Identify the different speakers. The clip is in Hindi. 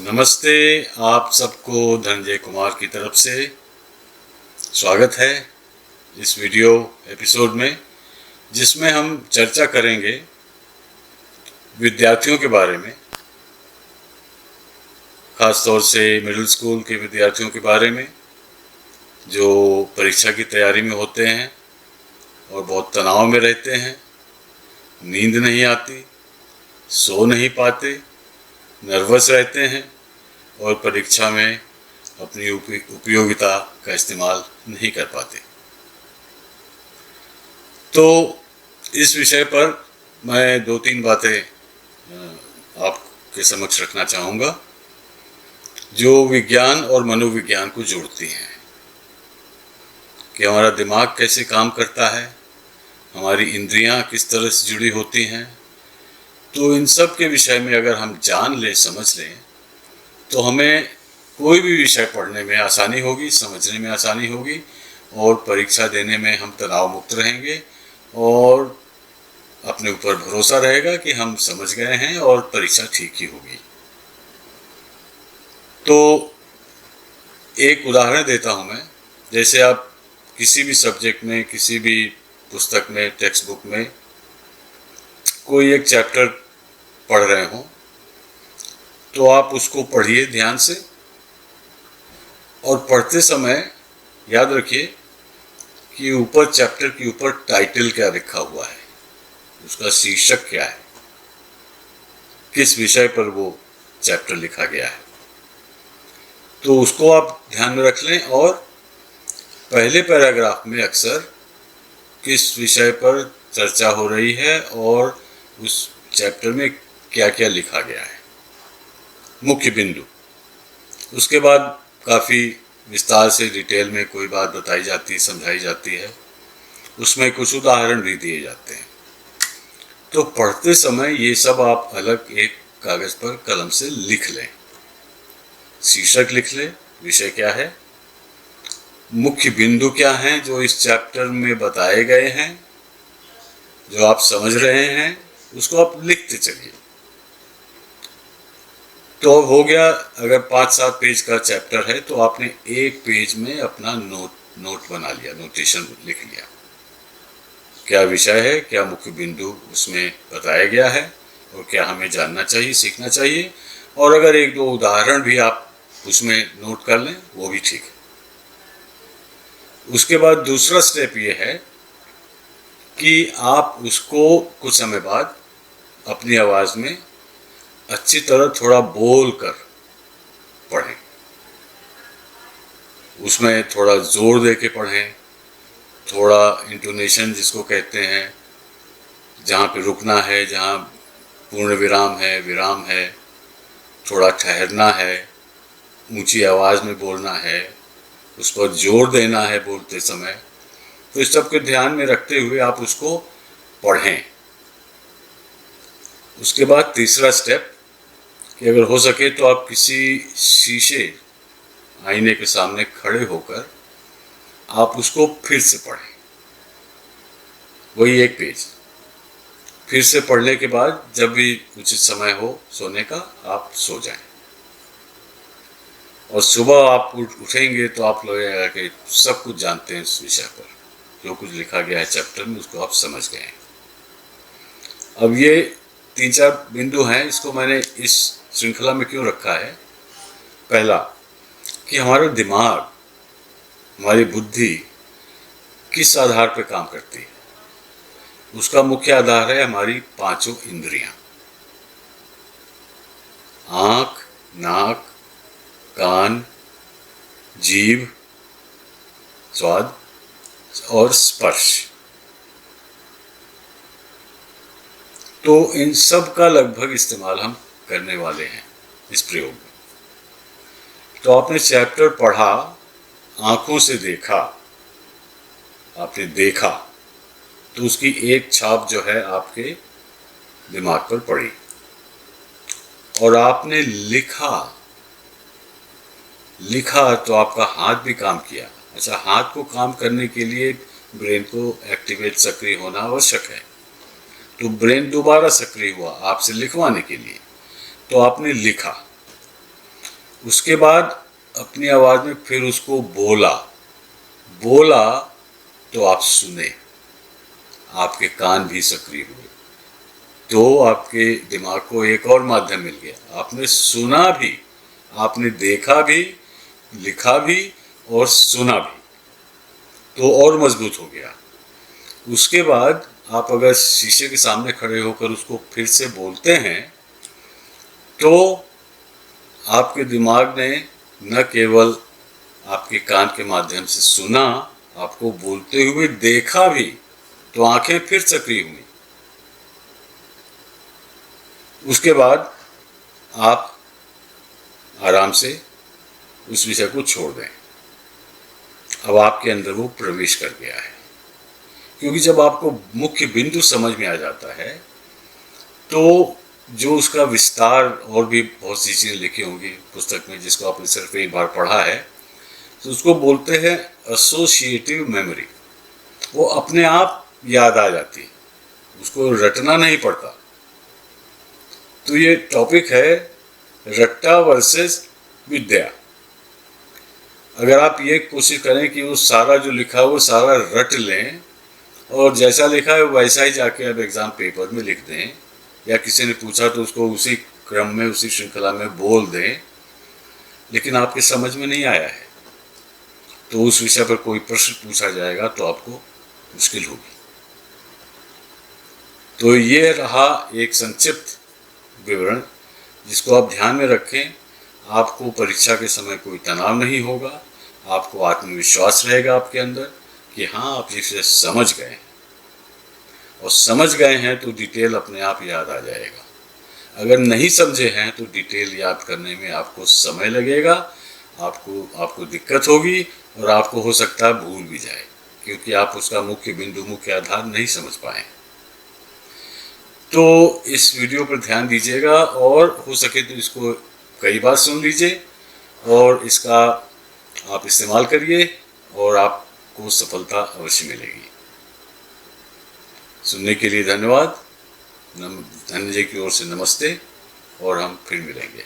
Speaker 1: नमस्ते। आप सबको धनंजय कुमार की तरफ से स्वागत है इस वीडियो एपिसोड में, जिसमें हम चर्चा करेंगे विद्यार्थियों के बारे में, ख़ास तौर से मिडिल स्कूल के विद्यार्थियों के बारे में जो परीक्षा की तैयारी में होते हैं और बहुत तनाव में रहते हैं, नींद नहीं आती, सो नहीं पाते, नर्वस रहते हैं और परीक्षा में अपनी उपयोगिता का इस्तेमाल नहीं कर पाते। तो इस विषय पर मैं दो तीन बातें आपके समक्ष रखना चाहूँगा जो विज्ञान और मनोविज्ञान को जोड़ती हैं कि हमारा दिमाग कैसे काम करता है, हमारी इंद्रियां किस तरह से जुड़ी होती हैं। तो इन सब के विषय में अगर हम जान लें, समझ लें, तो हमें कोई भी विषय पढ़ने में आसानी होगी, समझने में आसानी होगी और परीक्षा देने में हम तनाव मुक्त रहेंगे और अपने ऊपर भरोसा रहेगा कि हम समझ गए हैं और परीक्षा ठीक ही होगी। तो एक उदाहरण देता हूँ मैं। जैसे आप किसी भी सब्जेक्ट में, किसी भी पुस्तक में, टेक्स्ट बुक में कोई एक चैप्टर पढ़ रहे हो तो आप उसको पढ़िए ध्यान से और पढ़ते समय याद रखिए कि ऊपर चैप्टर के ऊपर टाइटल क्या लिखा हुआ है, उसका शीर्षक क्या है, किस विषय पर वो चैप्टर लिखा गया है। तो उसको आप ध्यान में रख लें और पहले पैराग्राफ में अक्सर किस विषय पर चर्चा हो रही है और उस चैप्टर में क्या क्या लिखा गया है, मुख्य बिंदु। उसके बाद काफ़ी विस्तार से डिटेल में कोई बात बताई जाती, समझाई जाती है, उसमें कुछ उदाहरण भी दिए जाते हैं। तो पढ़ते समय ये सब आप अलग एक कागज़ पर कलम से लिख लें। शीर्षक लिख लें, विषय क्या है, मुख्य बिंदु क्या हैं जो इस चैप्टर में बताए गए हैं, जो आप समझ रहे हैं, उसको आप लिखते चलिए। तो हो गया। अगर 5-7 पेज का चैप्टर है तो आपने एक पेज में अपना नोट बना लिया, नोटेशन लिख लिया, क्या विषय है, क्या मुख्य बिंदु उसमें बताया गया है और क्या हमें जानना चाहिए, सीखना चाहिए। और अगर एक दो उदाहरण भी आप उसमें नोट कर लें वो भी ठीक है। उसके बाद दूसरा स्टेप ये है कि आप उसको कुछ समय बाद अपनी आवाज़ में अच्छी तरह थोड़ा बोल कर पढ़ें, उसमें थोड़ा जोर दे के पढ़ें, थोड़ा इंटोनेशन जिसको कहते हैं, जहाँ पे रुकना है, जहाँ पूर्ण विराम है, थोड़ा ठहरना है, ऊंची आवाज़ में बोलना है, उस पर जोर देना है बोलते समय। तो इस सब के ध्यान में रखते हुए आप उसको पढ़ें। उसके बाद तीसरा स्टेप कि अगर हो सके तो आप किसी शीशे, आईने के सामने खड़े होकर आप उसको फिर से पढ़ें, वही एक पेज। फिर से पढ़ने के बाद जब भी उचित समय हो सोने का, आप सो जाएं और सुबह आप उठेंगे तो आप लगेगा कि सब कुछ जानते हैं उस विषय पर, जो कुछ लिखा गया है चैप्टर में उसको आप समझ गए हैं। अब ये 3-4 बिंदु हैं, इसको मैंने इस श्रृंखला में क्यों रखा है। पहला कि हमारा दिमाग, हमारी बुद्धि किस आधार पर काम करती है, उसका मुख्य आधार है हमारी 5 इंद्रियां, आँख, नाक, कान, जीभ, स्वाद और स्पर्श। तो इन सब का लगभग इस्तेमाल हम करने वाले हैं इस प्रयोग में। तो आपने चैप्टर पढ़ा, आंखों से देखा, आपने देखा, तो उसकी एक छाप जो है आपके दिमाग पर पड़ी। और आपने लिखा तो आपका हाथ भी काम किया। अच्छा, हाथ को काम करने के लिए ब्रेन को एक्टिवेट, सक्रिय होना आवश्यक है। तो ब्रेन दोबारा सक्रिय हुआ आपसे लिखवाने के लिए, तो आपने लिखा। उसके बाद अपनी आवाज़ में फिर उसको बोला तो आप सुने, आपके कान भी सक्रिय हुए, तो आपके दिमाग को एक और माध्यम मिल गया। आपने सुना भी, आपने देखा भी, लिखा भी और सुना भी, तो और मजबूत हो गया। उसके बाद आप अगर शीशे के सामने खड़े होकर उसको फिर से बोलते हैं तो आपके दिमाग ने न केवल आपके कान के माध्यम से सुना, आपको बोलते हुए देखा भी, तो आंखें फिर सक्रिय हुई। उसके बाद आप आराम से उस विषय को छोड़ दें। अब आपके अंदर वो प्रवेश कर गया है, क्योंकि जब आपको मुख्य बिंदु समझ में आ जाता है तो जो उसका विस्तार, और भी बहुत सी चीज़ें लिखी होंगी पुस्तक में जिसको आपने सिर्फ एक बार पढ़ा है, तो उसको बोलते हैं एसोसिएटिव मेमोरी। वो अपने आप याद आ जाती है, उसको रटना नहीं पड़ता। तो ये टॉपिक है रट्टा वर्सेस विद्या। अगर आप ये कोशिश करें कि वो सारा जो लिखा है वो सारा रट लें और जैसा लिखा है वैसा ही जाके अब एग्ज़ाम पेपर में लिख दें, या किसी ने पूछा तो उसको उसी क्रम में, उसी श्रृंखला में बोल दें, लेकिन आपके समझ में नहीं आया है तो उस विषय पर कोई प्रश्न पूछा जाएगा तो आपको मुश्किल होगी। तो ये रहा एक संक्षिप्त विवरण जिसको आप ध्यान में रखें। आपको परीक्षा के समय कोई तनाव नहीं होगा, आपको आत्मविश्वास रहेगा आपके अंदर कि हाँ आप इसे समझ गए हैं, और समझ गए हैं तो डिटेल अपने आप याद आ जाएगा। अगर नहीं समझे हैं तो डिटेल याद करने में आपको समय लगेगा, आपको दिक्कत होगी और आपको हो सकता है भूल भी जाए, क्योंकि आप उसका मुख्य बिंदु, मुख्य आधार नहीं समझ पाए। तो इस वीडियो पर ध्यान दीजिएगा और हो सके तो इसको कई बार सुन लीजिए और इसका आप इस्तेमाल करिए और आपको सफलता अवश्य मिलेगी। सुनने के लिए धन्यवाद। धनंजय की ओर से नमस्ते और हम फिर मिलेंगे।